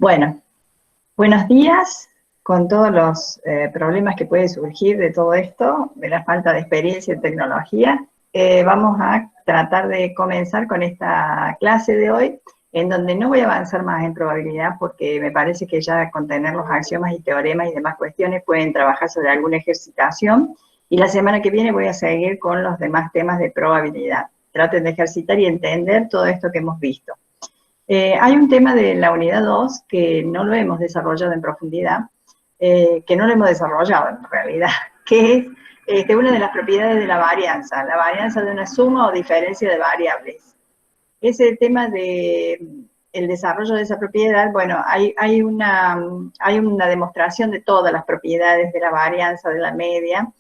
Bueno, buenos días con todos los problemas que pueden surgir de todo esto, de la falta de experiencia en tecnología. Vamos a tratar de comenzar con esta clase de hoy, en donde no voy a avanzar más en probabilidad porque me parece que ya con tener los axiomas y teoremas y demás cuestiones pueden trabajar sobre alguna ejercitación, y la semana que viene voy a seguir con los demás temas de probabilidad. Traten de ejercitar y entender todo esto que hemos visto. Hay un tema de la unidad 2 que no lo hemos desarrollado en profundidad, que no lo hemos desarrollado en realidad, que es una de las propiedades de la varianza de una suma o diferencia de variables. Ese tema de el desarrollo de esa propiedad, bueno, hay una demostración de todas las propiedades de la varianza, de la media,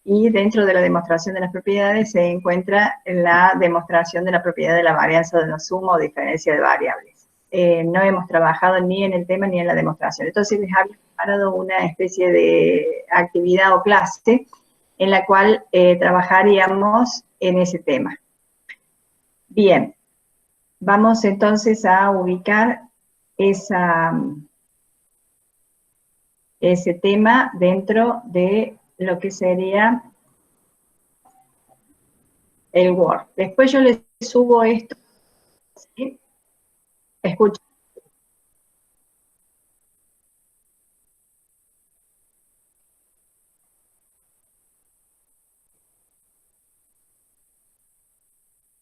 y dentro de la demostración de las propiedades se encuentra la demostración de la propiedad de la varianza de una suma o diferencia de variables. No hemos trabajado ni en el tema ni en la demostración. Entonces les había preparado una especie de actividad o clase en la cual trabajaríamos en ese tema. Bien, vamos entonces a ubicar ese tema dentro de lo que sería el Word. Después yo les subo esto, ¿sí? Escuchen.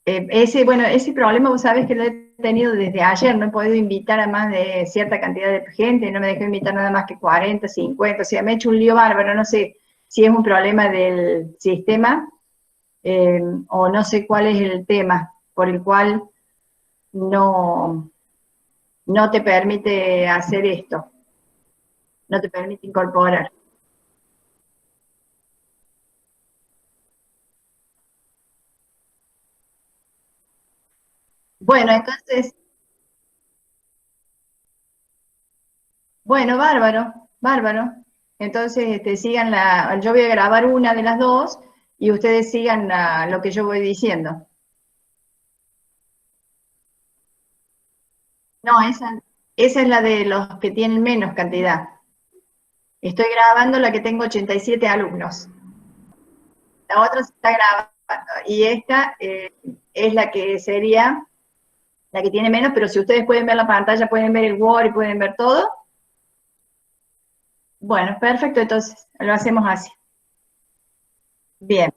Ese problema, vos sabés que lo he tenido desde ayer, no he podido invitar a más de cierta cantidad de gente, no me dejé invitar nada más que 40, 50, o sea, me he hecho un lío bárbaro, no sé si es un problema del sistema o no sé cuál es el tema por el cual no te permite hacer esto, no te permite incorporar. Bueno, entonces, bueno, bárbaro, bárbaro. Entonces, sigan yo voy a grabar una de las dos y ustedes sigan lo que yo voy diciendo. No, esa es la de los que tienen menos cantidad. Estoy grabando la que tengo 87 alumnos. La otra se está grabando. Y esta es la que sería la que tiene menos, pero si ustedes pueden ver la pantalla, pueden ver el Word y pueden ver todo. Bueno, perfecto, entonces lo hacemos así. Bien.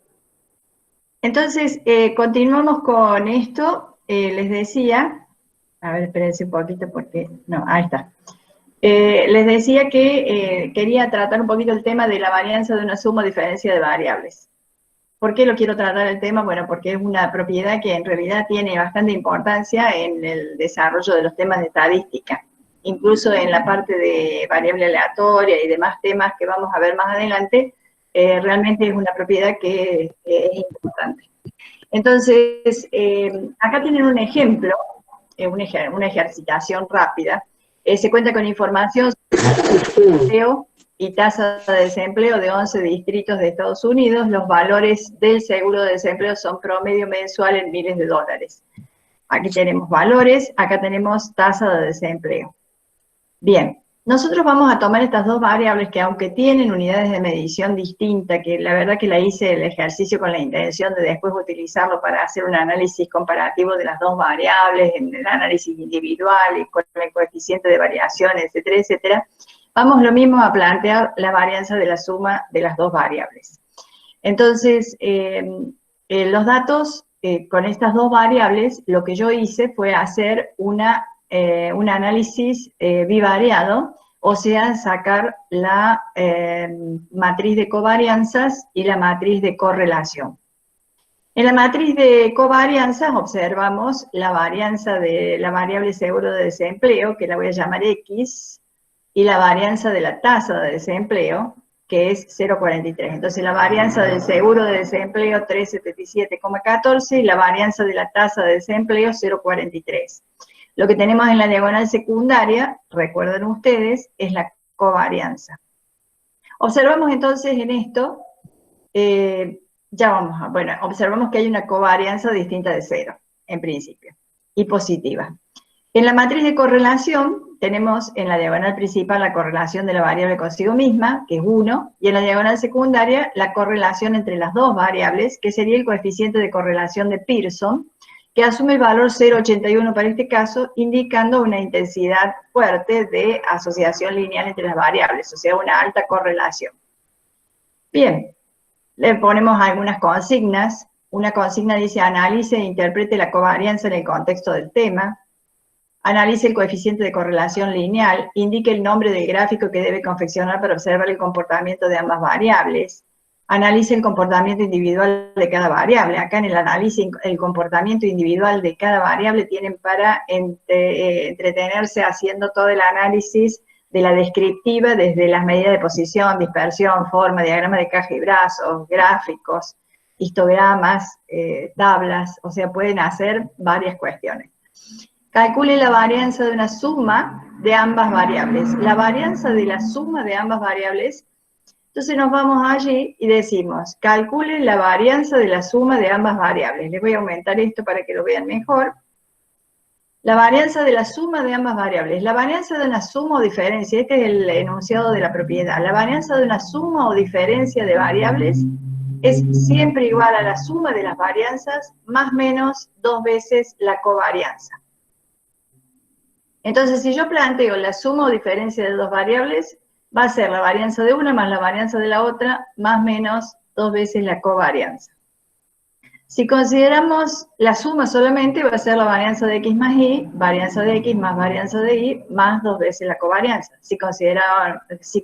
Entonces, continuamos con esto. Les decía, a ver, espérense un poquito porque, no, ahí está. Les decía que quería tratar un poquito el tema de la varianza de una suma o diferencia de variables. ¿Por qué lo quiero tratar el tema? Bueno, porque es una propiedad que en realidad tiene bastante importancia en el desarrollo de los temas de estadística. Incluso en la parte de variable aleatoria y demás temas que vamos a ver más adelante, realmente es una propiedad que es importante. Entonces, acá tienen un ejemplo, una ejercitación rápida. Se cuenta con información sobre empleo y tasa de desempleo de 11 distritos de Estados Unidos. Los valores del seguro de desempleo son promedio mensual en miles de dólares. Aquí tenemos valores, acá tenemos tasa de desempleo. Bien, nosotros vamos a tomar estas dos variables que, aunque tienen unidades de medición distintas, que la verdad que la hice el ejercicio con la intención de después utilizarlo para hacer un análisis comparativo de las dos variables, en el análisis individual y con el coeficiente de variación, etcétera, etcétera, vamos lo mismo a plantear la varianza de la suma de las dos variables. Entonces, los datos con estas dos variables, lo que yo hice fue hacer un análisis bivariado, o sea, sacar la matriz de covarianzas y la matriz de correlación. En la matriz de covarianzas observamos la varianza de la variable seguro de desempleo, que la voy a llamar X, y la varianza de la tasa de desempleo, que es 0,43. Entonces la varianza del seguro de desempleo 377,14 y la varianza de la tasa de desempleo 0,43. Lo que tenemos en la diagonal secundaria, recuerden ustedes, es la covarianza. Observamos entonces en esto, observamos que hay una covarianza distinta de 0, en principio, y positiva. En la matriz de correlación tenemos en la diagonal principal la correlación de la variable consigo misma, que es 1, y en la diagonal secundaria la correlación entre las dos variables, que sería el coeficiente de correlación de Pearson, que asume el valor 0,81 para este caso, indicando una intensidad fuerte de asociación lineal entre las variables, o sea, una alta correlación. Bien, le ponemos algunas consignas. Una consigna dice, analice e interprete la covarianza en el contexto del tema. Analice el coeficiente de correlación lineal. Indique el nombre del gráfico que debe confeccionar para observar el comportamiento de ambas variables. Analice el comportamiento individual de cada variable. Acá en el análisis, el comportamiento individual de cada variable tienen para entretenerse haciendo todo el análisis de la descriptiva desde las medidas de posición, dispersión, forma, diagrama de caja y brazos, gráficos, histogramas, tablas, o sea, pueden hacer varias cuestiones. Calcule la varianza de una suma de ambas variables. La varianza de la suma de ambas variables. Entonces nos vamos allí y decimos, calcule la varianza de la suma de ambas variables. Les voy a aumentar esto para que lo vean mejor. La varianza de la suma de ambas variables. La varianza de una suma o diferencia, este es el enunciado de la propiedad. La varianza de una suma o diferencia de variables es siempre igual a la suma de las varianzas más menos 2 veces la covarianza. Entonces, si yo planteo la suma o diferencia de dos variables, va a ser la varianza de una más la varianza de la otra, más menos 2 veces la covarianza. Si consideramos la suma solamente, va a ser la varianza de x más y, varianza de x más varianza de y, más 2 veces la covarianza. Si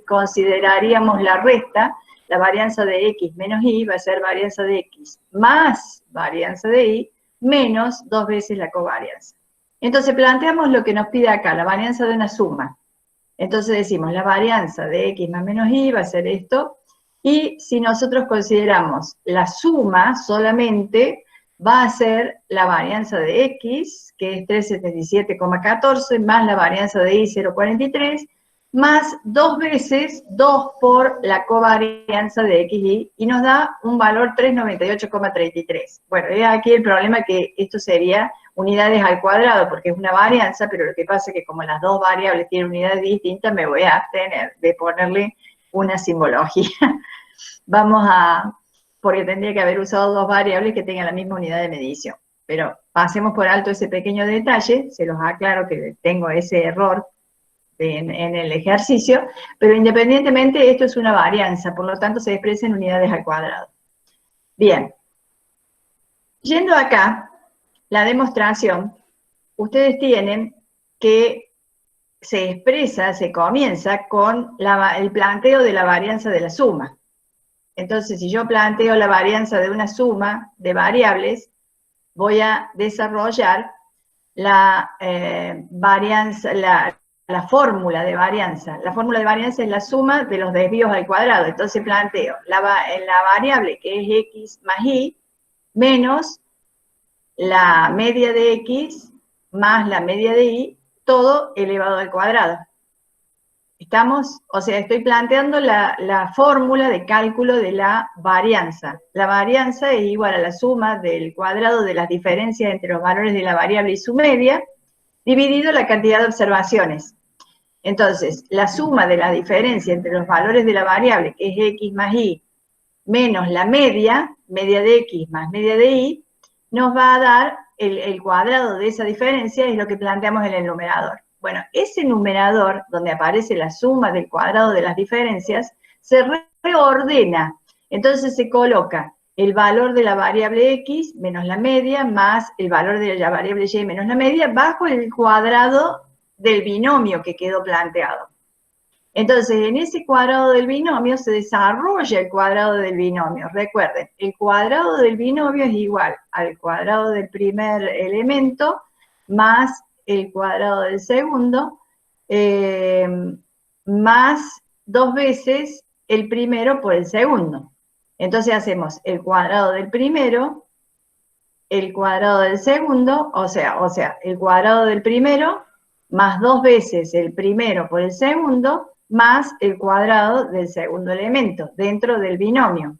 consideraríamos la resta, la varianza de x menos y va a ser varianza de x más varianza de y, menos 2 veces la covarianza. Entonces planteamos lo que nos pide acá, la varianza de una suma. Entonces decimos, la varianza de x más menos y va a ser esto, y si nosotros consideramos la suma solamente, va a ser la varianza de x, que es 377,14, más la varianza de y, 0,43, más 2 veces 2 por la covarianza de x y nos da un valor 398,33. Bueno, aquí el problema es que esto sería unidades al cuadrado, porque es una varianza, pero lo que pasa es que como las dos variables tienen unidades distintas, me voy a abstener de ponerle una simbología. Porque tendría que haber usado dos variables que tengan la misma unidad de medición. Pero pasemos por alto ese pequeño detalle, se los aclaro que tengo ese error en el ejercicio, pero independientemente esto es una varianza, por lo tanto se expresa en unidades al cuadrado. Bien, yendo acá, la demostración, ustedes tienen que se comienza con el planteo de la varianza de la suma. Entonces, si yo planteo la varianza de una suma de variables, voy a desarrollar la fórmula de varianza. La fórmula de varianza es la suma de los desvíos al cuadrado. Entonces planteo la variable que es x más y menos la media de x más la media de y, todo elevado al cuadrado. ¿Estamos? O sea, estoy planteando la fórmula de cálculo de la varianza. La varianza es igual a la suma del cuadrado de las diferencias entre los valores de la variable y su media, dividido la cantidad de observaciones. Entonces, la suma de la diferencia entre los valores de la variable, que es x más y, menos la media de x más media de y, nos va a dar el cuadrado de esa diferencia, es lo que planteamos en el numerador. Bueno, ese numerador, donde aparece la suma del cuadrado de las diferencias, se reordena. Entonces se coloca el valor de la variable x menos la media, más el valor de la variable y menos la media, bajo el cuadrado del binomio que quedó planteado. Entonces, en ese cuadrado del binomio se desarrolla el cuadrado del binomio. Recuerden, el cuadrado del binomio es igual al cuadrado del primer elemento más el cuadrado del segundo, más 2 veces el primero por el segundo. Entonces hacemos el cuadrado del primero, el cuadrado del segundo, o sea, el cuadrado del primero más 2 veces el primero por el segundo, más el cuadrado del segundo elemento, dentro del binomio.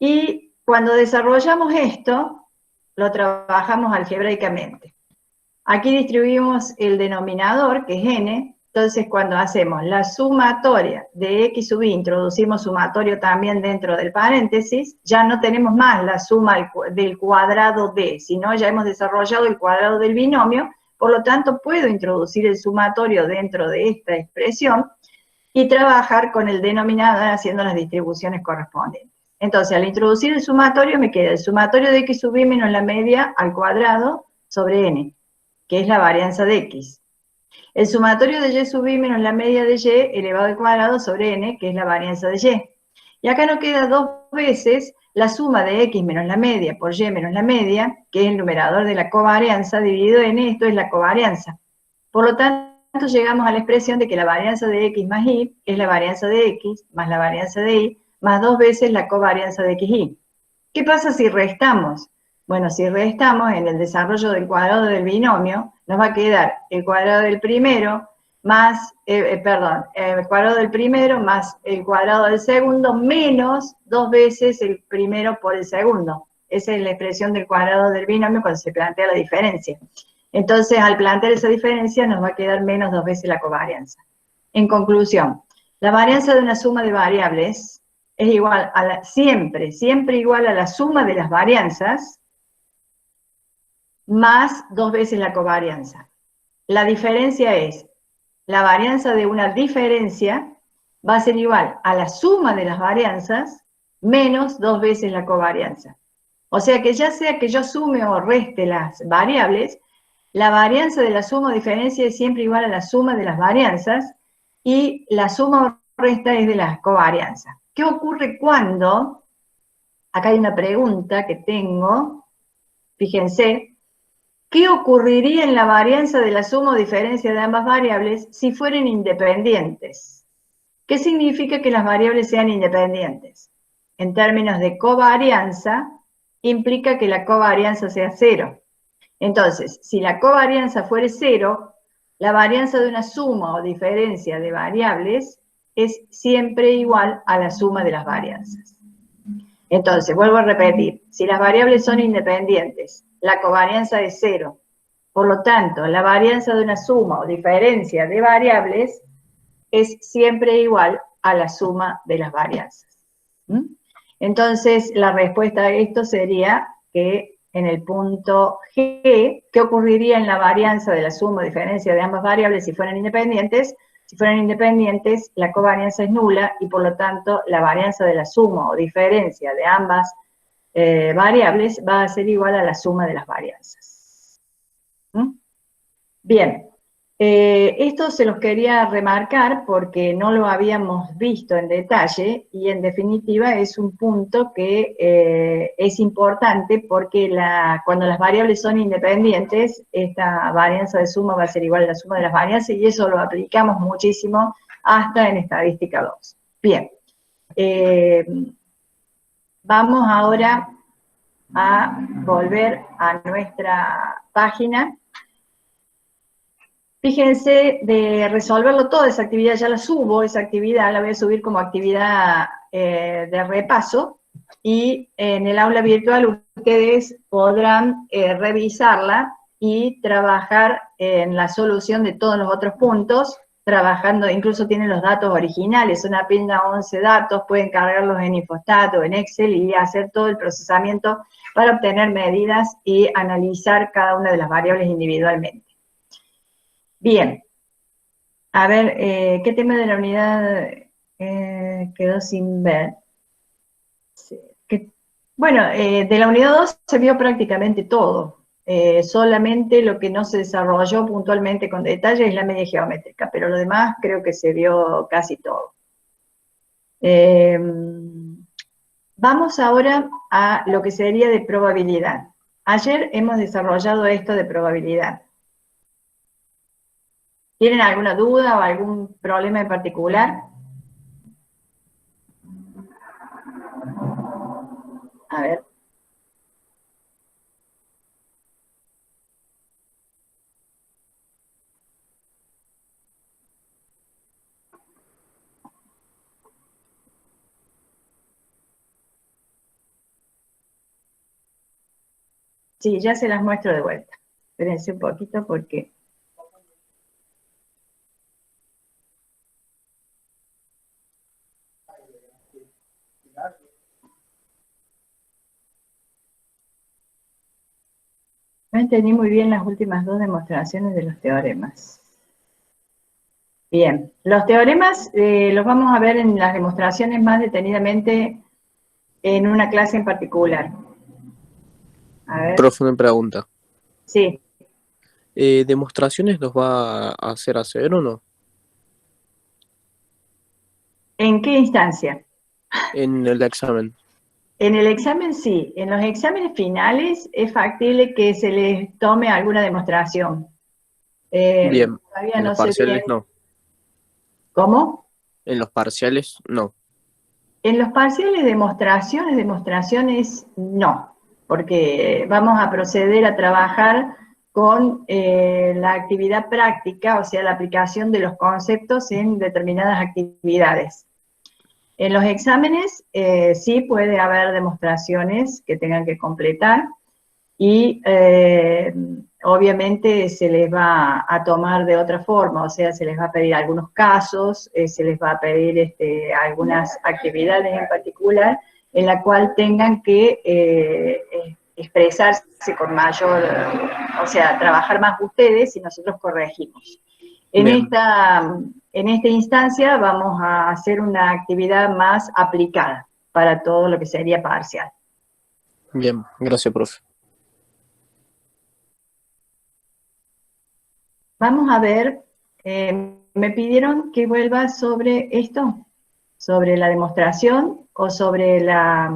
Y cuando desarrollamos esto, lo trabajamos algebraicamente. Aquí distribuimos el denominador, que es n. Entonces, cuando hacemos la sumatoria de x sub i, introducimos sumatorio también dentro del paréntesis, ya no tenemos más la suma del cuadrado de, sino ya hemos desarrollado el cuadrado del binomio, por lo tanto puedo introducir el sumatorio dentro de esta expresión y trabajar con el denominador haciendo las distribuciones correspondientes. Entonces, al introducir el sumatorio, me queda el sumatorio de x sub i menos la media al cuadrado sobre n, que es la varianza de x. El sumatorio de y sub i menos la media de y elevado al cuadrado sobre n, que es la varianza de y. Y acá nos queda dos veces la suma de x menos la media por y menos la media, que es el numerador de la covarianza, dividido en esto es la covarianza. Por lo tanto, llegamos a la expresión de que la varianza de x más y es la varianza de x más la varianza de y, más dos veces la covarianza de xy. ¿Qué pasa si restamos? Bueno, si restamos en el desarrollo del cuadrado del binomio, nos va a quedar el cuadrado del primero más, el cuadrado del primero más el cuadrado del segundo menos dos veces el primero por el segundo. Esa es la expresión del cuadrado del binomio cuando se plantea la diferencia. Entonces, al plantear esa diferencia, nos va a quedar menos dos veces la covarianza. En conclusión, la varianza de una suma de variables es igual a siempre igual a la suma de las varianzas más dos veces la covarianza. La diferencia es, la varianza de una diferencia va a ser igual a la suma de las varianzas menos dos veces la covarianza. O sea que ya sea que yo sume o reste las variables, la varianza de la suma o diferencia es siempre igual a la suma de las varianzas y la suma o resta es de la covarianza. ¿Qué ocurre cuando? Acá hay una pregunta que tengo, fíjense, ¿qué ocurriría en la varianza de la suma o diferencia de ambas variables si fueran independientes? ¿Qué significa que las variables sean independientes? En términos de covarianza, implica que la covarianza sea cero. Entonces, si la covarianza fuere cero, la varianza de una suma o diferencia de variables es siempre igual a la suma de las varianzas. Entonces, vuelvo a repetir, si las variables son independientes, la covarianza es cero. Por lo tanto, la varianza de una suma o diferencia de variables es siempre igual a la suma de las varianzas. Entonces, la respuesta a esto sería que en el punto G, ¿qué ocurriría en la varianza de la suma o diferencia de ambas variables si fueran independientes? Si fueran independientes, la covarianza es nula y por lo tanto la varianza de la suma o diferencia de ambas variables va a ser igual a la suma de las varianzas. Bien, esto se los quería remarcar porque no lo habíamos visto en detalle y en definitiva es un punto que es importante porque cuando las variables son independientes, esta varianza de suma va a ser igual a la suma de las varianzas y eso lo aplicamos muchísimo hasta en estadística 2. Bien, vamos ahora a volver a nuestra página. Fíjense de resolverlo todo, esa actividad ya la subo, esa actividad la voy a subir como actividad de repaso y en el aula virtual ustedes podrán revisarla y trabajar en la solución de todos los otros puntos, trabajando, incluso tienen los datos originales, son apenas 11 datos, pueden cargarlos en Infostat o en Excel y hacer todo el procesamiento para obtener medidas y analizar cada una de las variables individualmente. Bien, a ver, ¿qué tema de la unidad quedó sin ver? Sí, bueno, de la unidad 2 se vio prácticamente todo, solamente lo que no se desarrolló puntualmente con detalle es la media geométrica, pero lo demás creo que se vio casi todo. Vamos ahora a lo que sería de probabilidad. Ayer hemos desarrollado esto de probabilidad. ¿Tienen alguna duda o algún problema en particular? A ver. Sí, ya se las muestro de vuelta. espérense un poquito porque... No entendí muy bien las últimas dos demostraciones de los teoremas. Bien, los teoremas los vamos a ver en las demostraciones más detenidamente en una clase en particular. A ver. Profe, una pregunta. Sí. ¿Demostraciones los va a hacer o no? ¿En qué instancia? En el examen. En el examen sí. En los exámenes finales es factible que se les tome alguna demostración. Bien. Todavía En los no sé bien. parciales no. ¿Cómo? En los parciales no. En los parciales demostraciones no, porque vamos a proceder a trabajar con la actividad práctica, o sea, la aplicación de los conceptos en determinadas actividades. En los exámenes sí puede haber demostraciones que tengan que completar y obviamente se les va a tomar de otra forma, o sea, se les va a pedir algunos casos, se les va a pedir algunas actividades en particular en la cual tengan que expresarse con mayor, o sea, trabajar más ustedes y nosotros corregimos. Bien. En esta instancia vamos a hacer una actividad más aplicada para todo lo que sería parcial. Bien. Gracias, profe. Vamos a ver, me pidieron que vuelva sobre esto, sobre la demostración o sobre la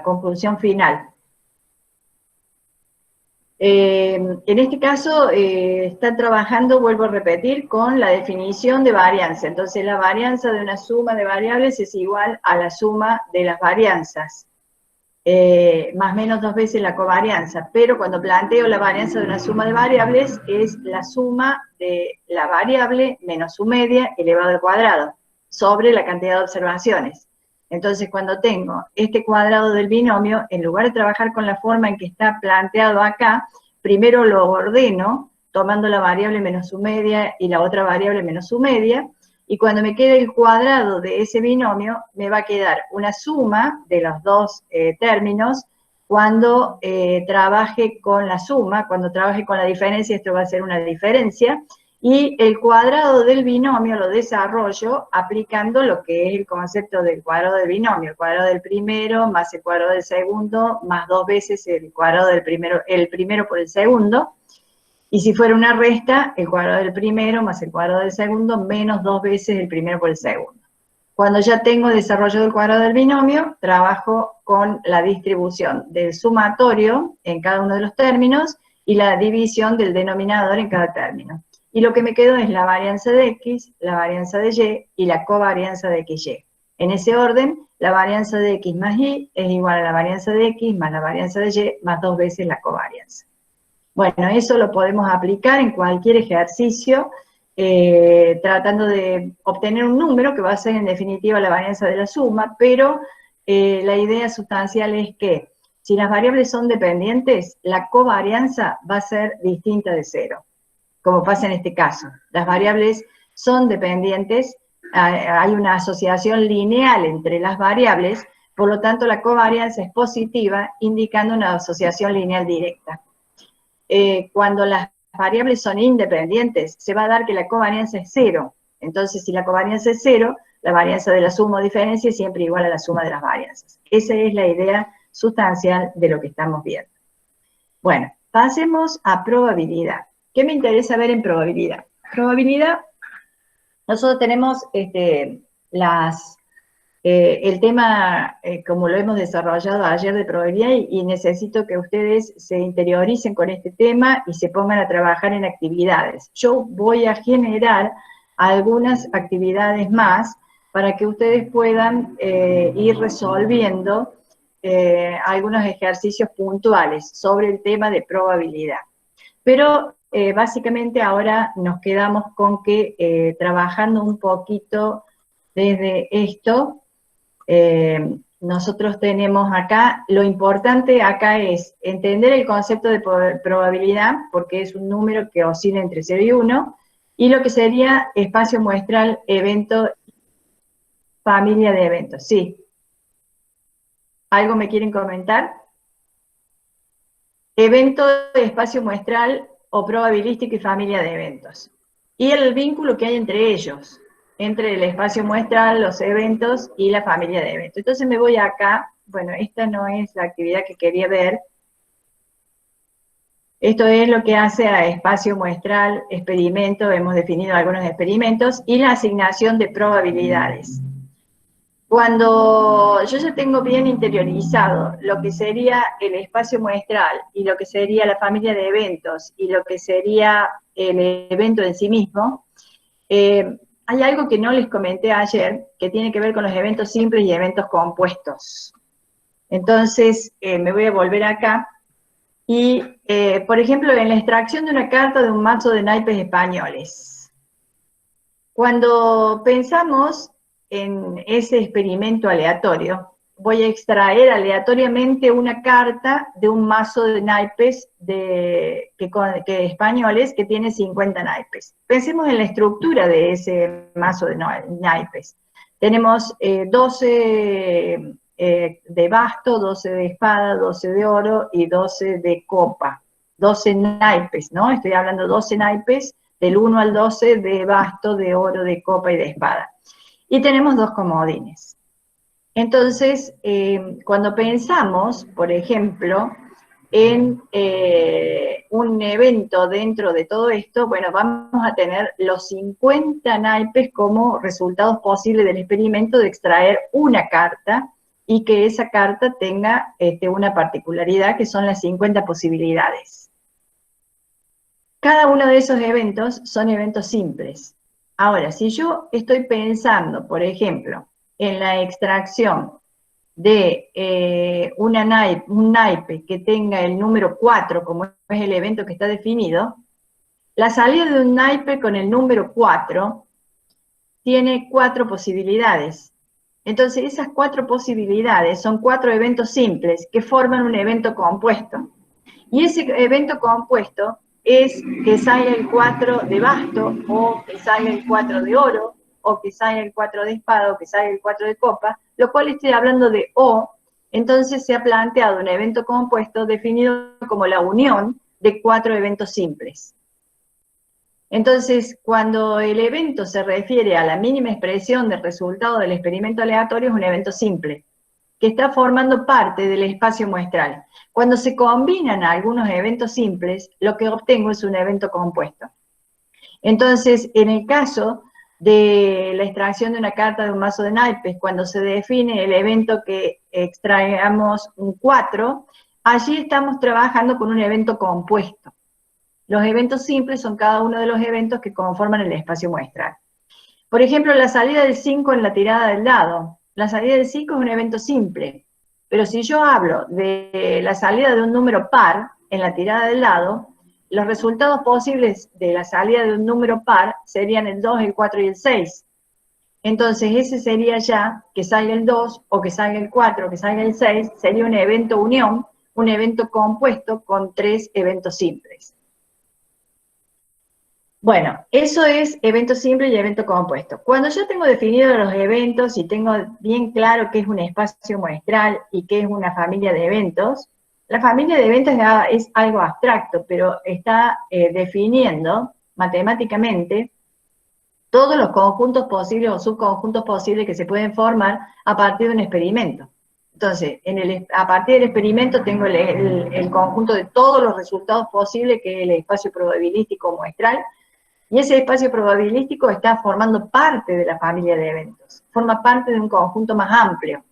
conclusión final. En este caso, están trabajando, vuelvo a repetir, con la definición de varianza. Entonces, la varianza de una suma de variables es igual a la suma de las varianzas. Más o menos 2 veces la covarianza, pero cuando planteo la varianza de una suma de variables es la suma de la variable menos su media elevado al cuadrado sobre la cantidad de observaciones. Entonces, cuando tengo este cuadrado del binomio, en lugar de trabajar con la forma en que está planteado acá, primero lo ordeno tomando la variable menos su media y la otra variable menos su media, y cuando me quede el cuadrado de ese binomio, me va a quedar una suma de los dos términos. Cuando trabaje con la suma, cuando trabaje con la diferencia, esto va a ser una diferencia, y el cuadrado del binomio lo desarrollo aplicando lo que es el concepto del cuadrado del binomio, el cuadrado del primero más el cuadrado del segundo, más 2 veces el cuadrado del primero, el primero por el segundo. Y si fuera una resta, el cuadrado del primero más el cuadrado del segundo menos 2 veces el primero por el segundo. Cuando ya tengo desarrollado el cuadrado del binomio, trabajo con la distribución del sumatorio en cada uno de los términos y la división del denominador en cada término. Y lo que me quedo es la varianza de x, la varianza de y y la covarianza de xy. En ese orden, la varianza de x más y es igual a la varianza de x más la varianza de y más 2 veces la covarianza. Bueno, eso lo podemos aplicar en cualquier ejercicio, tratando de obtener un número que va a ser en definitiva la varianza de la suma, pero la idea sustancial es que si las variables son dependientes, la covarianza va a ser distinta de cero, como pasa en este caso. Las variables son dependientes, hay una asociación lineal entre las variables, por lo tanto la covarianza es positiva, indicando una asociación lineal directa. Cuando las variables son independientes, se va a dar que la covarianza es cero. Entonces, si la covarianza es cero, la varianza de la suma o diferencia es siempre igual a la suma de las varianzas. Esa es la idea sustancial de lo que estamos viendo. Bueno, pasemos a probabilidad. ¿Qué me interesa ver en probabilidad? Probabilidad, nosotros tenemos el tema, como lo hemos desarrollado ayer de probabilidad, y necesito que ustedes se interioricen con este tema y se pongan a trabajar en actividades. Yo voy a generar algunas actividades más para que ustedes puedan ir resolviendo algunos ejercicios puntuales sobre el tema de probabilidad. Pero básicamente ahora nos quedamos con que trabajando un poquito desde esto, nosotros tenemos acá, lo importante acá es entender el concepto de probabilidad, porque es un número que oscila entre 0 y 1, y lo que sería espacio muestral, evento, familia de eventos. Sí. ¿Algo me quieren comentar? Evento, espacio muestral o probabilístico y familia de eventos. Y el vínculo que hay entre ellos, entre el espacio muestral, los eventos y la familia de eventos. Entonces me voy acá, bueno, esta no es la actividad que quería ver. Esto es lo que hace a espacio muestral, experimento, hemos definido algunos experimentos, y la asignación de probabilidades. Cuando yo ya tengo bien interiorizado lo que sería el espacio muestral y lo que sería la familia de eventos y lo que sería el evento en sí mismo, hay algo que no les comenté ayer que tiene que ver con los eventos simples y eventos compuestos. Entonces, me voy a volver acá y, por ejemplo, en la extracción de una carta de un mazo de naipes españoles. Cuando pensamos en ese experimento aleatorio, voy a extraer aleatoriamente una carta de un mazo de naipes españoles que tiene 50 naipes. Pensemos en la estructura de ese mazo de naipes. Tenemos 12 de basto, 12 de espada, 12 de oro y 12 de copa. 12 naipes, ¿no? Estoy hablando de 12 naipes del 1 al 12 de basto, de oro, de copa y de espada. Y tenemos 2 comodines. Entonces, cuando pensamos, por ejemplo, en un evento dentro de todo esto, bueno, vamos a tener los 50 naipes como resultados posibles del experimento de extraer una carta y que esa carta tenga una particularidad que son las 50 posibilidades. Cada uno de esos eventos son eventos simples. Ahora, si yo estoy pensando, por ejemplo, en la extracción de un naipe que tenga el número 4, como es el evento que está definido, la salida de un naipe con el número 4 tiene 4 posibilidades. Entonces, esas 4 posibilidades son 4 eventos simples que forman un evento compuesto. Y ese evento compuesto es que salga el 4 de basto, o que salga el 4 de oro, o que salga el 4 de espada, o que salga el 4 de copa, lo cual estoy hablando de O, entonces se ha planteado un evento compuesto definido como la unión de 4 eventos simples. Entonces, cuando el evento se refiere a la mínima expresión del resultado del experimento aleatorio, es un evento simple, que está formando parte del espacio muestral. Cuando se combinan algunos eventos simples, lo que obtengo es un evento compuesto. Entonces, en el caso de la extracción de una carta de un mazo de naipes, cuando se define el evento que extraigamos un 4, allí estamos trabajando con un evento compuesto. Los eventos simples son cada uno de los eventos que conforman el espacio muestral. Por ejemplo, la salida del 5 en la tirada del dado. La salida del 5 es un evento simple, pero si yo hablo de la salida de un número par en la tirada del dado, los resultados posibles de la salida de un número par serían el 2, el 4 y el 6. Entonces ese sería ya que salga el 2, o que salga el 4, o que salga el 6, sería un evento unión, un evento compuesto con 3 eventos simples. Bueno, eso es evento simple y evento compuesto. Cuando yo tengo definidos los eventos y tengo bien claro qué es un espacio muestral y qué es una familia de eventos, la familia de eventos es algo abstracto, pero está definiendo matemáticamente todos los conjuntos posibles o subconjuntos posibles que se pueden formar a partir de un experimento. Entonces, a partir del experimento tengo el conjunto de todos los resultados posibles, que es el espacio probabilístico muestral, y ese espacio probabilístico está formando parte de la familia de eventos, forma parte de un conjunto más amplio.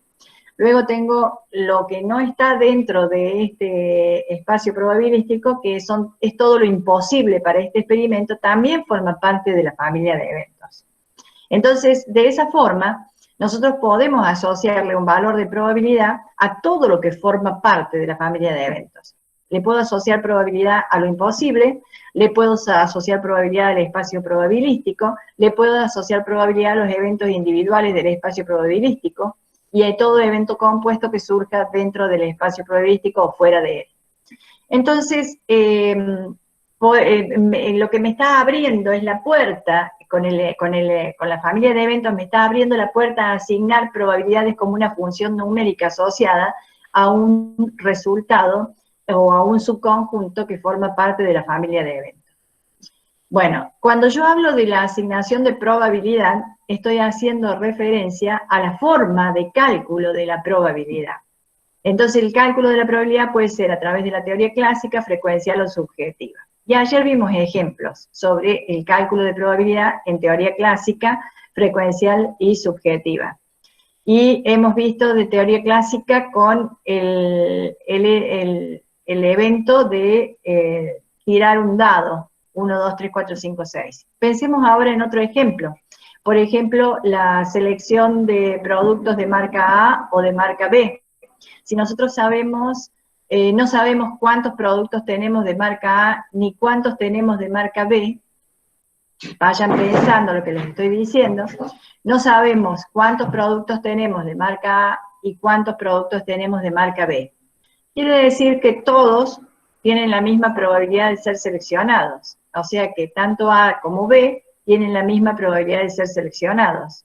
Luego tengo lo que no está dentro de este espacio probabilístico, que es todo lo imposible para este experimento, también forma parte de la familia de eventos. Entonces, de esa forma, nosotros podemos asociarle un valor de probabilidad a todo lo que forma parte de la familia de eventos. Le puedo asociar probabilidad a lo imposible, le puedo asociar probabilidad al espacio probabilístico, le puedo asociar probabilidad a los eventos individuales del espacio probabilístico, y de todo evento compuesto que surja dentro del espacio probabilístico o fuera de él. Entonces, lo que me está abriendo es la puerta, con la familia de eventos me está abriendo la puerta a asignar probabilidades como una función numérica asociada a un resultado o a un subconjunto que forma parte de la familia de eventos. Bueno, cuando yo hablo de la asignación de probabilidad, estoy haciendo referencia a la forma de cálculo de la probabilidad. Entonces, el cálculo de la probabilidad puede ser a través de la teoría clásica, frecuencial o subjetiva. Y ayer vimos ejemplos sobre el cálculo de probabilidad en teoría clásica, frecuencial y subjetiva. Y hemos visto de teoría clásica con el evento de girar un dado, 1, 2, 3, 4, 5, 6. Pensemos ahora en otro ejemplo. Por ejemplo, la selección de productos de marca A o de marca B. Si nosotros sabemos, no sabemos cuántos productos tenemos de marca A ni cuántos tenemos de marca B, vayan pensando lo que les estoy diciendo, no sabemos cuántos productos tenemos de marca A y cuántos productos tenemos de marca B. Quiere decir que todos tienen la misma probabilidad de ser seleccionados, o sea que tanto A como B tienen la misma probabilidad de ser seleccionados.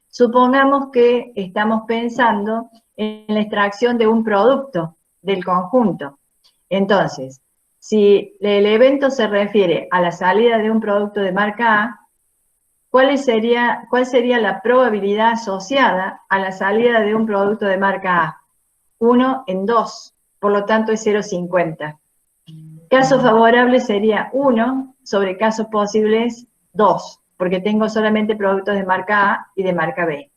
Supongamos que estamos pensando en la extracción de un producto del conjunto. Entonces, si el evento se refiere a la salida de un producto de marca A, ¿cuál sería la probabilidad asociada a la salida de un producto de marca A? 1 en 2, por lo tanto es 0,50. Caso favorable sería 1 sobre casos posibles 2, porque tengo solamente productos de marca A y de marca B.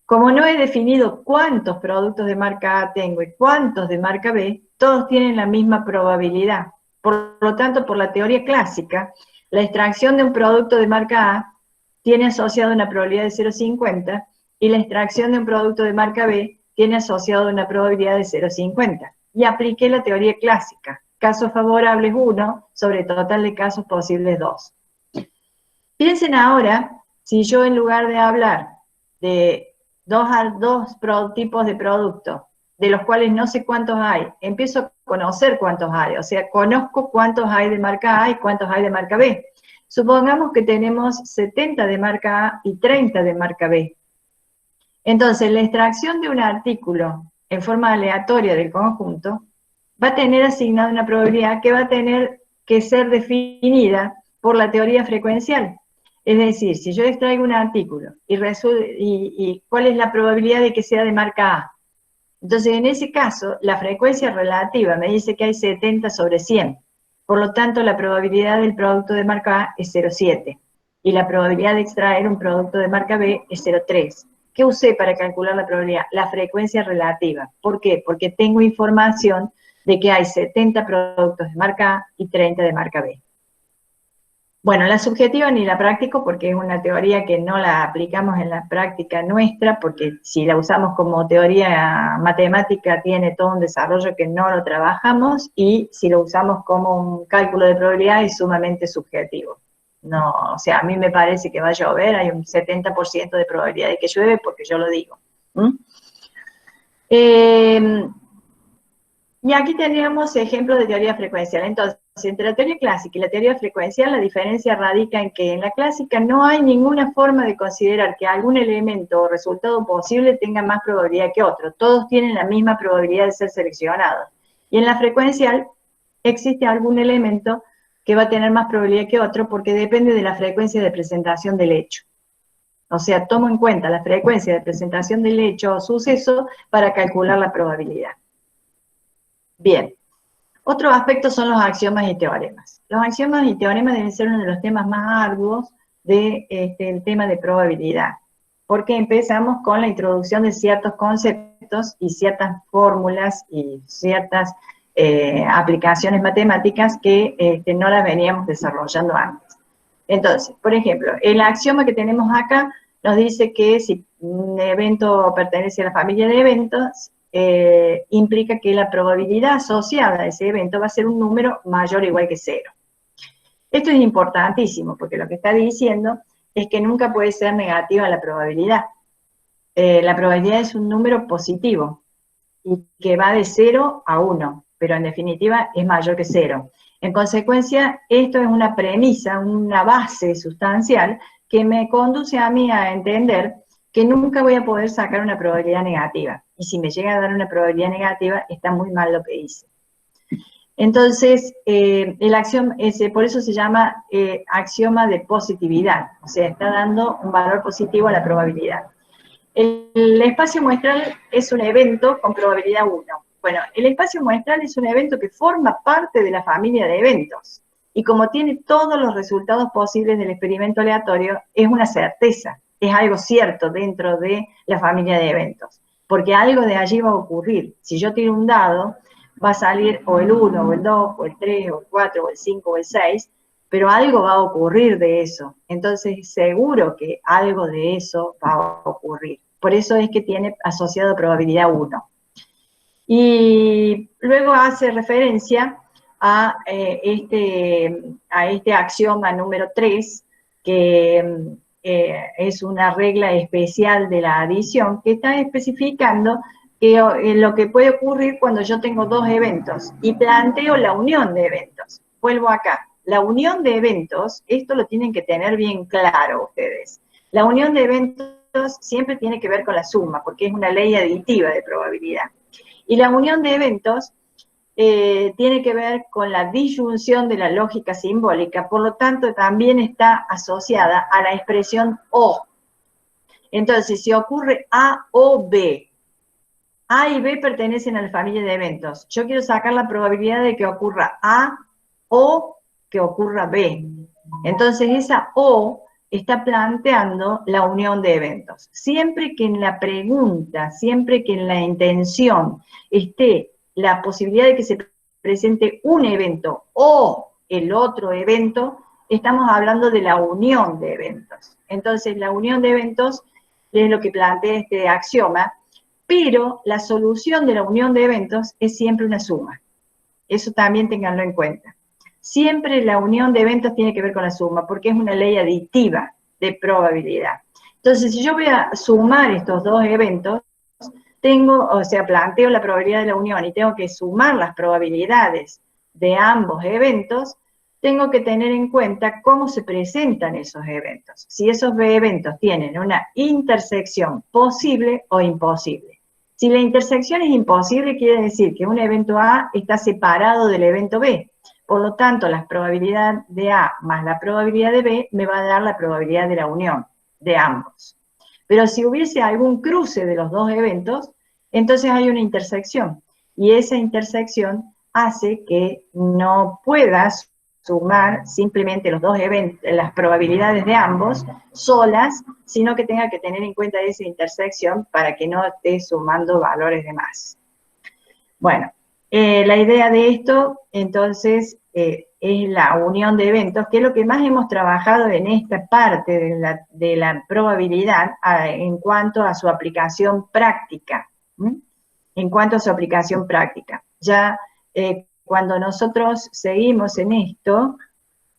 Como no he definido cuántos productos de marca A tengo y cuántos de marca B, todos tienen la misma probabilidad. Por lo tanto, por la teoría clásica, la extracción de un producto de marca A tiene asociado una probabilidad de 0,50 y la extracción de un producto de marca B tiene asociado una probabilidad de 0,50. Y apliqué la teoría clásica. Casos favorables 1 sobre total de casos posibles 2. Piensen ahora, si yo en lugar de hablar de dos tipos de productos, de los cuales no sé cuántos hay, empiezo a conocer cuántos hay, o sea, conozco cuántos hay de marca A y cuántos hay de marca B. Supongamos que tenemos 70 de marca A y 30 de marca B. Entonces, la extracción de un artículo en forma aleatoria del conjunto va a tener asignada una probabilidad que va a tener que ser definida por la teoría frecuencial. Es decir, si yo extraigo un artículo y cuál es la probabilidad de que sea de marca A. Entonces, en ese caso, la frecuencia relativa me dice que hay 70 sobre 100. Por lo tanto, la probabilidad del producto de marca A es 0,7. Y la probabilidad de extraer un producto de marca B es 0,3. ¿Qué usé para calcular la probabilidad? La frecuencia relativa. ¿Por qué? Porque tengo información de que hay 70 productos de marca A y 30 de marca B. Bueno, la subjetiva ni la practico porque es una teoría que no la aplicamos en la práctica nuestra, porque si la usamos como teoría matemática tiene todo un desarrollo que no lo trabajamos, y si lo usamos como un cálculo de probabilidad es sumamente subjetivo. No, o sea, a mí me parece que va a llover, hay un 70% de probabilidad de que llueve porque yo lo digo. Y aquí teníamos ejemplos de teoría frecuencial. Entonces, entre la teoría clásica y la teoría frecuencial, la diferencia radica en que en la clásica no hay ninguna forma de considerar que algún elemento o resultado posible tenga más probabilidad que otro. Todos tienen la misma probabilidad de ser seleccionados. Y en la frecuencial existe algún elemento que va a tener más probabilidad que otro porque depende de la frecuencia de presentación del hecho. O sea, tomo en cuenta la frecuencia de presentación del hecho o suceso para calcular la probabilidad. Bien, otro aspecto son los axiomas y teoremas. Los axiomas y teoremas deben ser uno de los temas más arduos del tema de probabilidad, porque empezamos con la introducción de ciertos conceptos y ciertas fórmulas y ciertas aplicaciones matemáticas que no las veníamos desarrollando antes. Entonces, por ejemplo, el axioma que tenemos acá nos dice que si un evento pertenece a la familia de eventos, implica que la probabilidad asociada a ese evento va a ser un número mayor o igual que 0. Esto es importantísimo, porque lo que está diciendo es que nunca puede ser negativa la probabilidad. la probabilidad es un número positivo y que va de 0 a 1, pero en definitiva es mayor que 0. En consecuencia, esto es una premisa, una base sustancial que me conduce a mí a entender que nunca voy a poder sacar una probabilidad negativa. Y si me llega a dar una probabilidad negativa, está muy mal lo que hice. Entonces, el axioma, por eso se llama axioma de positividad, o sea, está dando un valor positivo a la probabilidad. El espacio muestral es un evento con probabilidad 1. Bueno, el espacio muestral es un evento que forma parte de la familia de eventos, y como tiene todos los resultados posibles del experimento aleatorio, es una certeza, es algo cierto dentro de la familia de eventos, porque algo de allí va a ocurrir. Si yo tiro un dado, va a salir o el 1, o el 2, o el 3, o el 4, o el 5, o el 6, pero algo va a ocurrir de eso. Entonces, seguro que algo de eso va a ocurrir. Por eso es que tiene asociado probabilidad 1. Y luego hace referencia a este axioma número 3, que es una regla especial de la adición, que está especificando lo que puede ocurrir cuando yo tengo dos eventos y planteo la unión de eventos. Vuelvo acá. La unión de eventos, esto lo tienen que tener bien claro ustedes. La unión de eventos siempre tiene que ver con la suma, porque es una ley aditiva de probabilidad. Y la unión de eventos tiene que ver con la disyunción de la lógica simbólica, por lo tanto también está asociada a la expresión O. Entonces, si ocurre A o B, A y B pertenecen a la familia de eventos. Yo quiero sacar la probabilidad de que ocurra A o que ocurra B. Entonces, esa O está planteando la unión de eventos. Siempre que en la pregunta, siempre que en la intención esté la posibilidad de que se presente un evento o el otro evento, estamos hablando de la unión de eventos. Entonces, la unión de eventos es lo que plantea este axioma, pero la solución de la unión de eventos es siempre una suma. Eso también ténganlo en cuenta. Siempre la unión de eventos tiene que ver con la suma, porque es una ley aditiva de probabilidad. Entonces, si yo voy a sumar estos dos eventos, planteo la probabilidad de la unión y tengo que sumar las probabilidades de ambos eventos, tengo que tener en cuenta cómo se presentan esos eventos. Si esos eventos tienen una intersección posible o imposible. Si la intersección es imposible, quiere decir que un evento A está separado del evento B. Por lo tanto, la probabilidad de A más la probabilidad de B me va a dar la probabilidad de la unión de ambos. Pero si hubiese algún cruce de los dos eventos, entonces hay una intersección. Y esa intersección hace que no puedas sumar simplemente los dos eventos, las probabilidades de ambos solas, sino que tenga que tener en cuenta esa intersección para que no esté sumando valores de más. Bueno, la idea de esto, entonces, es la unión de eventos, que es lo que más hemos trabajado en esta parte de la probabilidad en cuanto a su aplicación práctica. En cuanto a su aplicación práctica. Ya cuando nosotros seguimos en esto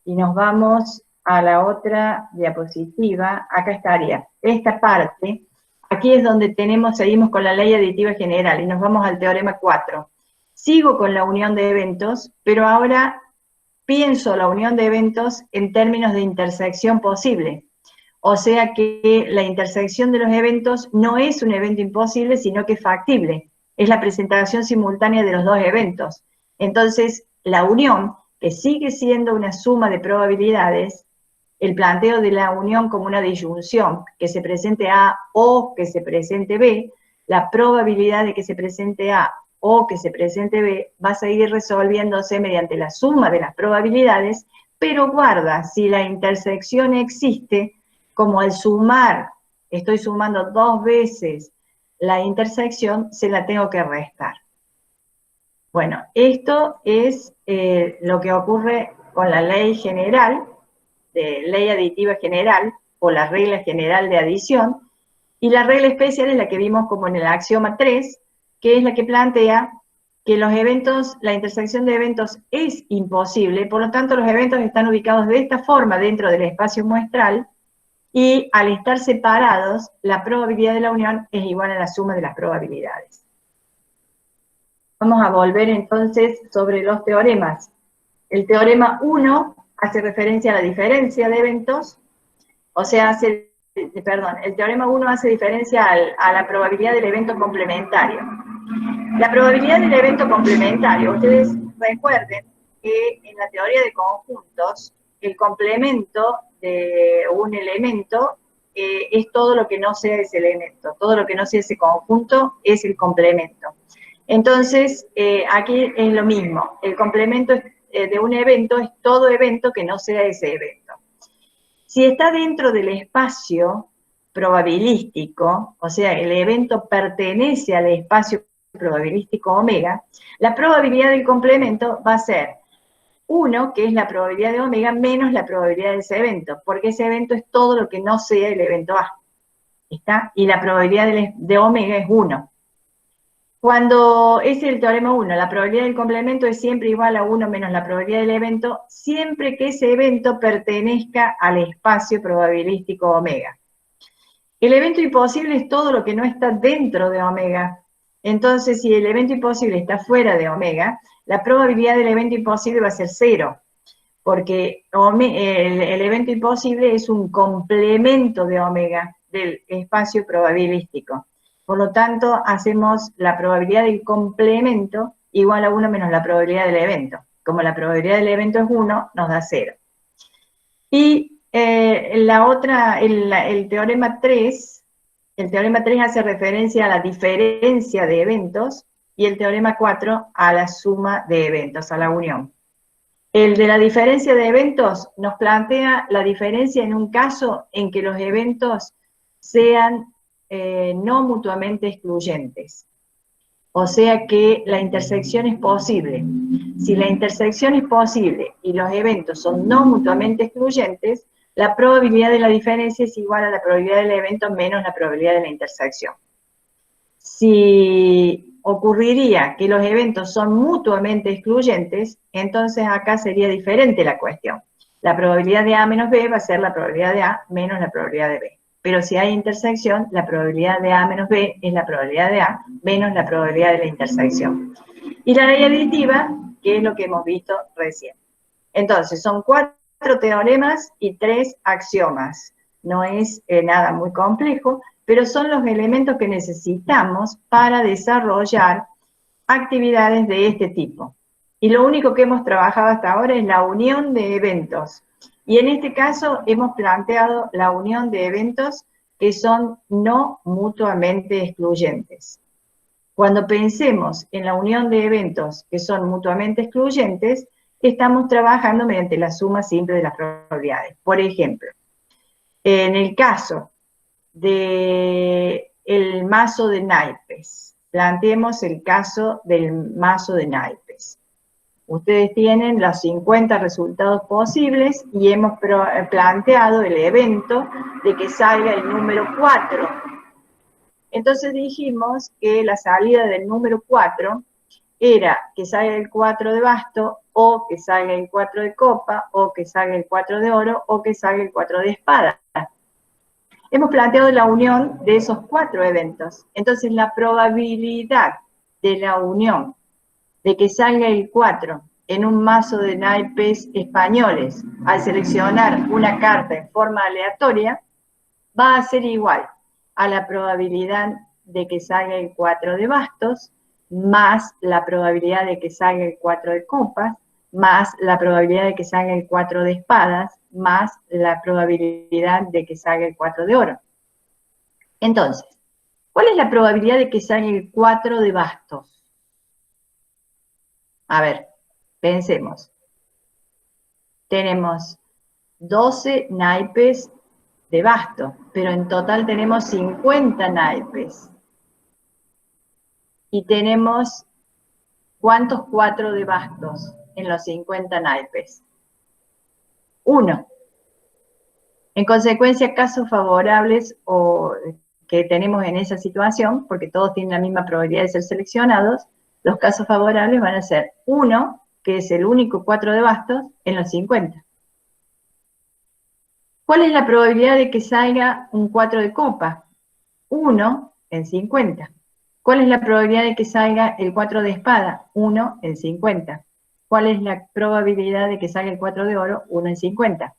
y nos vamos a la otra diapositiva, acá estaría. Esta parte, aquí es donde seguimos con la ley aditiva general y nos vamos al teorema 4. Sigo con la unión de eventos, pero ahora pienso la unión de eventos en términos de intersección posible. O sea que la intersección de los eventos no es un evento imposible, sino que es factible. Es la presentación simultánea de los dos eventos. Entonces, la unión, que sigue siendo una suma de probabilidades, el planteo de la unión como una disyunción, que se presente A o que se presente B, la probabilidad de que se presente A o que se presente B va a seguir resolviéndose mediante la suma de las probabilidades, pero guarda, si la intersección existe, como al sumar, estoy sumando dos veces la intersección, se la tengo que restar. Bueno, esto es lo que ocurre con la ley general, ley aditiva general, o la regla general de adición, y la regla especial es la que vimos como en el axioma 3, que es la que plantea que los eventos, la intersección de eventos es imposible, por lo tanto los eventos están ubicados de esta forma dentro del espacio muestral, y al estar separados, la probabilidad de la unión es igual a la suma de las probabilidades. Vamos a volver entonces sobre los teoremas. El teorema 1 hace referencia a la diferencia de eventos, o sea, el teorema 1 hace diferencia a la probabilidad del evento complementario. La probabilidad del evento complementario, ustedes recuerden que en la teoría de conjuntos, el complemento de un elemento es todo lo que no sea ese elemento, todo lo que no sea ese conjunto es el complemento. Entonces, aquí es lo mismo, el complemento de un evento es todo evento que no sea ese evento. Si está dentro del espacio probabilístico, o sea, el evento pertenece al espacio probabilístico omega, la probabilidad del complemento va a ser 1, que es la probabilidad de omega, menos la probabilidad de ese evento, porque ese evento es todo lo que no sea el evento A. ¿Está? Y la probabilidad de omega es 1. Cuando es el teorema 1, la probabilidad del complemento es siempre igual a 1 menos la probabilidad del evento, siempre que ese evento pertenezca al espacio probabilístico omega. El evento imposible es todo lo que no está dentro de omega. Entonces, si el evento imposible está fuera de omega, la probabilidad del evento imposible va a ser 0, porque el evento imposible es un complemento de omega del espacio probabilístico. Por lo tanto, hacemos la probabilidad del complemento igual a 1 menos la probabilidad del evento. Como la probabilidad del evento es 1, nos da 0. Y el teorema 3 hace referencia a la diferencia de eventos y el teorema 4 a la suma de eventos, a la unión. El de la diferencia de eventos nos plantea la diferencia en un caso en que los eventos sean no mutuamente excluyentes. O sea que la intersección es posible. Si la intersección es posible y los eventos son no mutuamente excluyentes, la probabilidad de la diferencia es igual a la probabilidad del evento menos la probabilidad de la intersección. Si ocurriría que los eventos son mutuamente excluyentes, entonces acá sería diferente la cuestión. La probabilidad de A menos B va a ser la probabilidad de A menos la probabilidad de B. Pero si hay intersección, la probabilidad de A menos B es la probabilidad de A menos la probabilidad de la intersección. Y la ley aditiva, que es lo que hemos visto recién. Entonces, son 4 teoremas y 3 axiomas. No es nada muy complejo, pero son los elementos que necesitamos para desarrollar actividades de este tipo. Y lo único que hemos trabajado hasta ahora es la unión de eventos. Y en este caso hemos planteado la unión de eventos que son no mutuamente excluyentes. Cuando pensemos en la unión de eventos que son mutuamente excluyentes, estamos trabajando mediante la suma simple de las probabilidades. Por ejemplo, en el caso del mazo de naipes, planteemos el caso del mazo de naipes. Ustedes tienen los 50 resultados posibles y hemos planteado el evento de que salga el número 4. Entonces dijimos que la salida del número 4 era que salga el 4 de basto, o que salga el 4 de copa, o que salga el 4 de oro, o que salga el 4 de espada. Hemos planteado la unión de esos 4 eventos. Entonces la probabilidad de la unión de que salga el 4 en un mazo de naipes españoles al seleccionar una carta en forma aleatoria va a ser igual a la probabilidad de que salga el 4 de bastos más la probabilidad de que salga el 4 de copas, más la probabilidad de que salga el 4 de espadas, más la probabilidad de que salga el 4 de oro. Entonces, ¿cuál es la probabilidad de que salga el 4 de bastos? A ver, pensemos. Tenemos 12 naipes de basto, pero en total tenemos 50 naipes. Y tenemos, ¿cuántos 4 de bastos en los 50 naipes? 1. En consecuencia, casos favorables o que tenemos en esa situación, porque todos tienen la misma probabilidad de ser seleccionados, los casos favorables van a ser 1, que es el único 4 de bastos, en los 50. ¿Cuál es la probabilidad de que salga un 4 de copa? 1 en 50. ¿Cuál es la probabilidad de que salga el 4 de espada? 1 en 50. ¿Cuál es la probabilidad de que salga el 4 de oro? 1 en 50.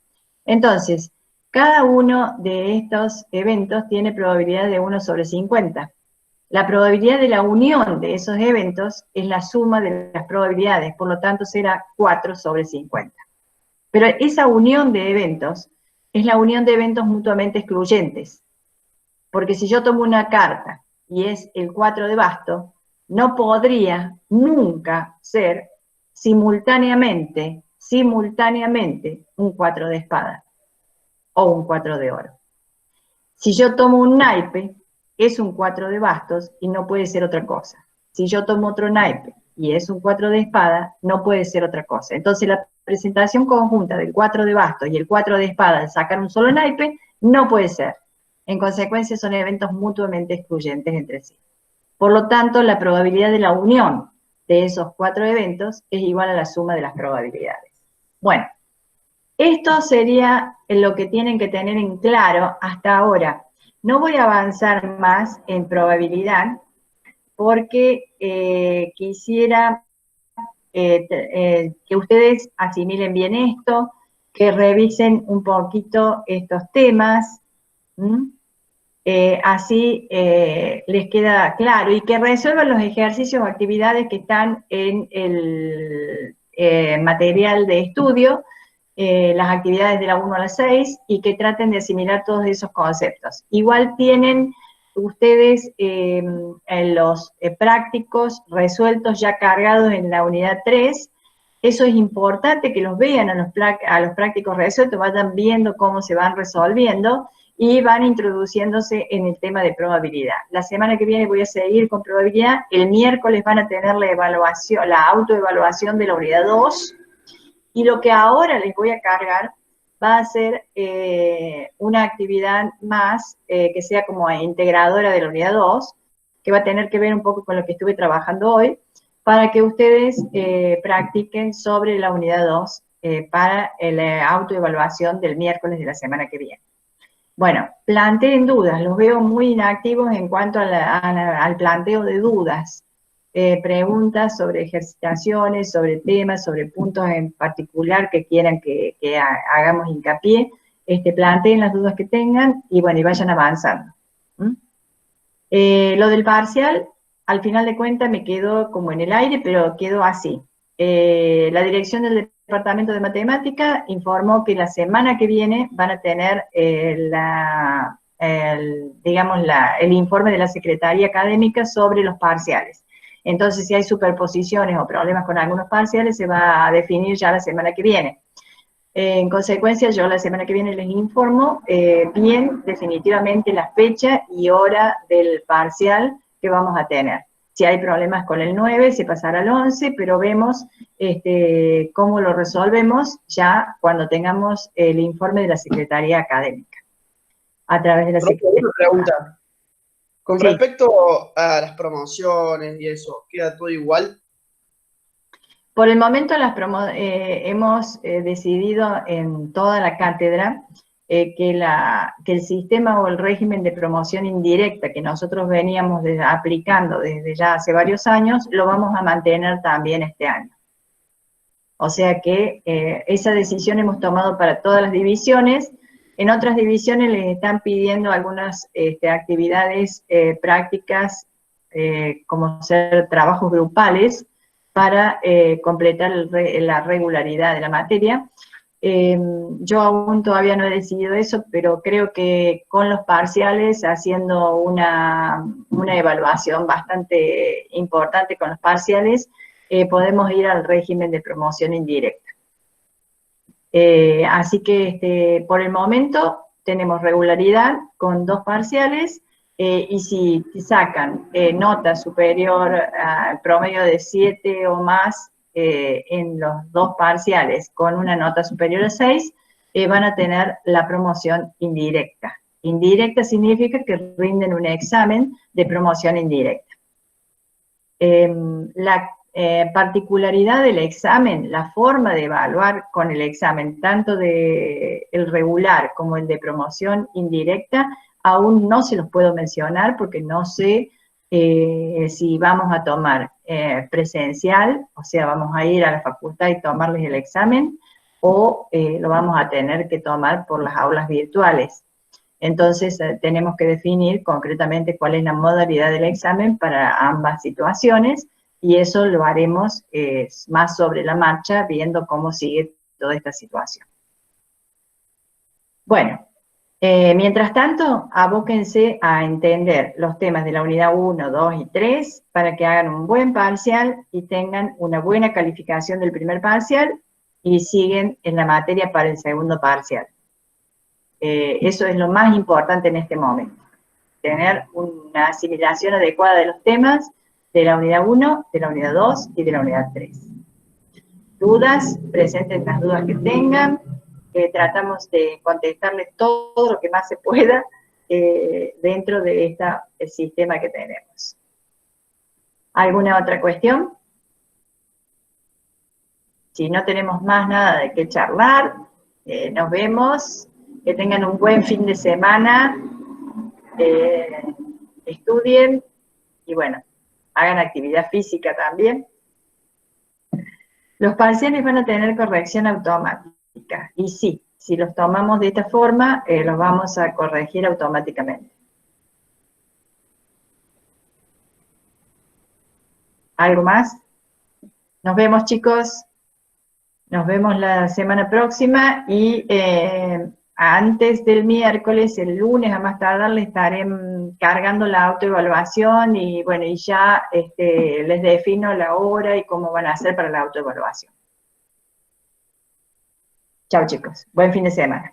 Entonces, cada uno de estos eventos tiene probabilidad de 1 sobre 50. La probabilidad de la unión de esos eventos es la suma de las probabilidades, por lo tanto será 4 sobre 50. Pero esa unión de eventos es la unión de eventos mutuamente excluyentes. Porque si yo tomo una carta y es el 4 de basto, no podría nunca ser simultáneamente un 4 de espada o un 4 de oro. Si yo tomo un naipe, es un 4 de bastos y no puede ser otra cosa. Si yo tomo otro naipe y es un 4 de espada, no puede ser otra cosa. Entonces la presentación conjunta del 4 de bastos y el 4 de espada de sacar un solo naipe no puede ser. En consecuencia son eventos mutuamente excluyentes entre sí. Por lo tanto, la probabilidad de la unión de esos 4 eventos es igual a la suma de las probabilidades. Bueno, esto sería lo que tienen que tener en claro hasta ahora. No voy a avanzar más en probabilidad porque quisiera que ustedes asimilen bien esto, que revisen un poquito estos temas, así les queda claro, y que resuelvan los ejercicios o actividades que están en el material de estudio, las actividades de la 1 a la 6, y que traten de asimilar todos esos conceptos. Igual tienen ustedes los prácticos resueltos ya cargados en la unidad 3. Eso es importante que los vean a los prácticos resueltos, vayan viendo cómo se van resolviendo y van introduciéndose en el tema de probabilidad. La semana que viene voy a seguir con probabilidad. El miércoles van a tener la evaluación, la autoevaluación de la unidad 2. Y lo que ahora les voy a cargar va a ser una actividad más que sea como integradora de la unidad 2, que va a tener que ver un poco con lo que estuve trabajando hoy, para que ustedes practiquen sobre la unidad 2 para la autoevaluación del miércoles de la semana que viene. Bueno, planteen dudas, los veo muy inactivos en cuanto al planteo de dudas. Preguntas sobre ejercitaciones, sobre temas, sobre puntos en particular que quieran que hagamos hincapié, planteen las dudas que tengan y bueno, y vayan avanzando. Lo del parcial, al final de cuentas me quedó como en el aire, pero quedó así. La dirección del Departamento de Matemática informó que la semana que viene van a tener el informe de la Secretaría Académica sobre los parciales. Entonces, si hay superposiciones o problemas con algunos parciales, se va a definir ya la semana que viene. En consecuencia, yo la semana que viene les informo bien definitivamente la fecha y hora del parcial que vamos a tener. Si hay problemas con el 9, se pasará al 11, pero vemos cómo lo resolvemos ya cuando tengamos el informe de la Secretaría Académica. A través de la Secretaría. Una pregunta. Con Sí. respecto a las promociones y eso, ¿queda todo igual? Por el momento hemos decidido en toda la cátedra que el sistema o el régimen de promoción indirecta que nosotros veníamos aplicando desde ya hace varios años, lo vamos a mantener también este año. O sea que esa decisión hemos tomado para todas las divisiones. En otras divisiones les están pidiendo algunas actividades prácticas, como ser trabajos grupales, para completar la regularidad de la materia. Yo aún todavía no he decidido eso, pero creo que con los parciales, haciendo una evaluación bastante importante con los parciales, podemos ir al régimen de promoción indirecta. Así que por el momento tenemos regularidad con 2 parciales, y si sacan nota superior al promedio de 7 o más en los 2 parciales con una nota superior a 6, van a tener la promoción indirecta. Indirecta significa que rinden un examen de promoción indirecta. particularidad del examen, la forma de evaluar con el examen, tanto de el regular como el de promoción indirecta, aún no se los puedo mencionar porque no sé si vamos a tomar presencial, o sea, vamos a ir a la facultad y tomarles el examen, o lo vamos a tener que tomar por las aulas virtuales. Entonces, tenemos que definir concretamente cuál es la modalidad del examen para ambas situaciones, y eso lo haremos más sobre la marcha, viendo cómo sigue toda esta situación. Bueno, mientras tanto, abóquense a entender los temas de la unidad 1, 2 y 3 para que hagan un buen parcial y tengan una buena calificación del primer parcial y siguen en la materia para el segundo parcial. Eso es lo más importante en este momento, tener una asimilación adecuada de los temas de la unidad 1, de la unidad 2 y de la unidad 3. Dudas, presenten las dudas que tengan, tratamos de contestarles todo lo que más se pueda dentro de este sistema que tenemos. ¿Alguna otra cuestión? Si no tenemos más nada de qué charlar, nos vemos. Que tengan un buen fin de semana, estudien y bueno, hagan actividad física también. Los parciales van a tener corrección automática y sí, si los tomamos de esta forma, los vamos a corregir automáticamente. ¿Algo más? Nos vemos, chicos. Nos vemos la semana próxima y antes del miércoles, el lunes a más tardar, le estaré cargando la autoevaluación y bueno, y ya les defino la hora y cómo van a hacer para la autoevaluación. Chao, chicos. Buen fin de semana.